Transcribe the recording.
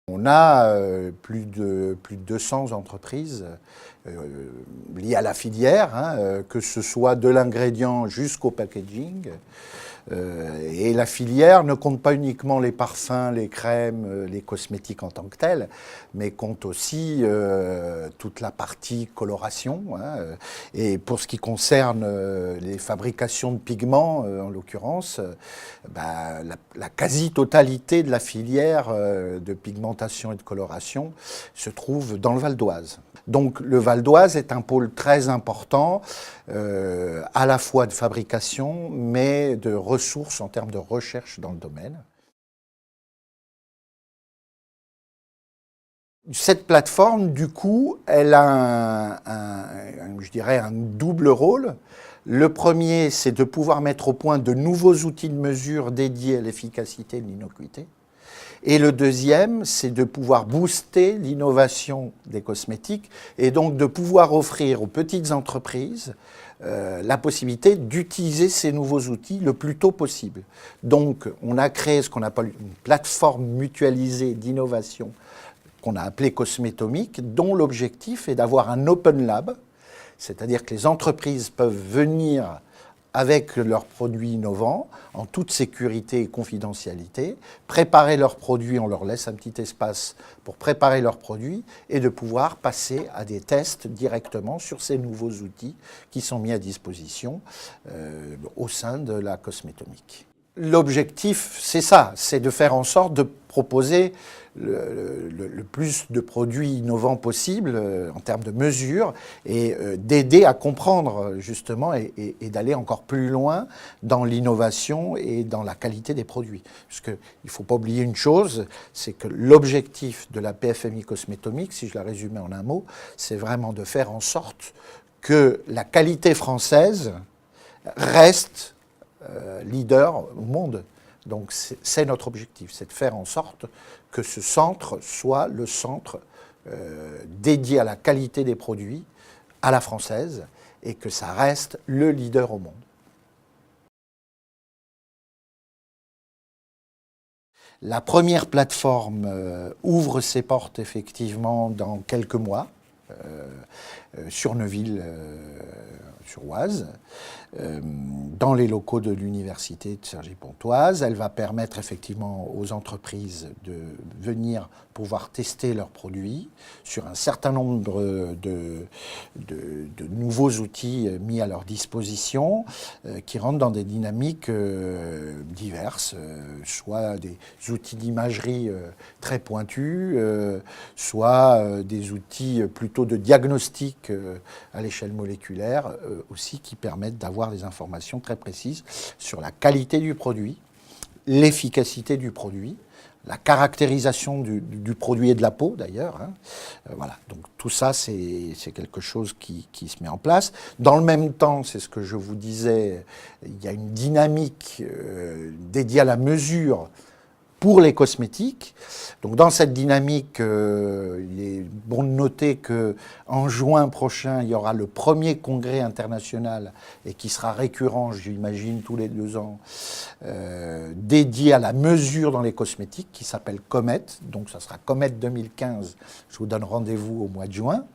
On a plus de 200 entreprises liées à la filière, que ce soit de l'ingrédient jusqu'au packaging. Et la filière ne compte pas uniquement les parfums, les crèmes, les cosmétiques en tant que tels, mais compte aussi toute la partie coloration. Et pour ce qui concerne les fabrications de pigments, en l'occurrence, la quasi-totalité de la filière de pigmentation et de coloration se trouve dans le Val d'Oise. Donc le Val d'Oise est un pôle très important, à la fois de fabrication, mais de ressources en termes de recherche dans le domaine. Cette plateforme, du coup, elle a je dirais un double rôle. Le premier, c'est de pouvoir mettre au point de nouveaux outils de mesure dédiés à l'efficacité et l'innocuité. Et le deuxième, c'est de pouvoir booster l'innovation des cosmétiques et donc de pouvoir offrir aux petites entreprises la possibilité d'utiliser ces nouveaux outils le plus tôt possible. Donc, on a créé ce qu'on appelle une plateforme mutualisée d'innovation qu'on a appelée Cosmétomique, dont l'objectif est d'avoir un open lab, c'est-à-dire que les entreprises peuvent venir avec leurs produits innovants, en toute sécurité et confidentialité, préparer leurs produits, on leur laisse un petit espace pour préparer leurs produits et de pouvoir passer à des tests directement sur ces nouveaux outils qui sont mis à disposition au sein de la Cosmétomique. L'objectif, c'est ça, c'est de faire en sorte de proposer le plus de produits innovants possible en termes de mesures et d'aider à comprendre justement et d'aller encore plus loin dans l'innovation et dans la qualité des produits. Parce qu'il ne faut pas oublier une chose, c'est que l'objectif de la PFMI Cosmétomique, si je la résumais en un mot, c'est vraiment de faire en sorte que la qualité française reste leader au monde. Donc c'est notre objectif, c'est de faire en sorte que ce centre soit le centre dédié à la qualité des produits, à la française, et que ça reste le leader au monde. La première plateforme ouvre ses portes effectivement dans quelques mois, sur Neuville-sur-Oise, dans les locaux de l'université de Cergy-Pontoise. Elle va permettre effectivement aux entreprises de venir pouvoir tester leurs produits sur un certain nombre de nouveaux outils mis à leur disposition qui rentrent dans des dynamiques diverses, soit des outils d'imagerie très pointus, soit des outils plutôt de diagnostic à l'échelle moléculaire aussi qui permettent d'avoir des informations très précises sur la qualité du produit, l'efficacité du produit, la caractérisation du produit et de la peau d'ailleurs. Voilà, donc tout ça c'est quelque chose qui se met en place. Dans le même temps, c'est ce que je vous disais, il y a une dynamique dédiée à la mesure pour les cosmétiques. Donc dans cette dynamique, il est bon de noter qu'en juin prochain, il y aura le premier congrès international, et qui sera récurrent, j'imagine, tous les 2 ans, dédié à la mesure dans les cosmétiques, qui s'appelle COMET. Donc ça sera COMET 2015. Je vous donne rendez-vous au mois de juin.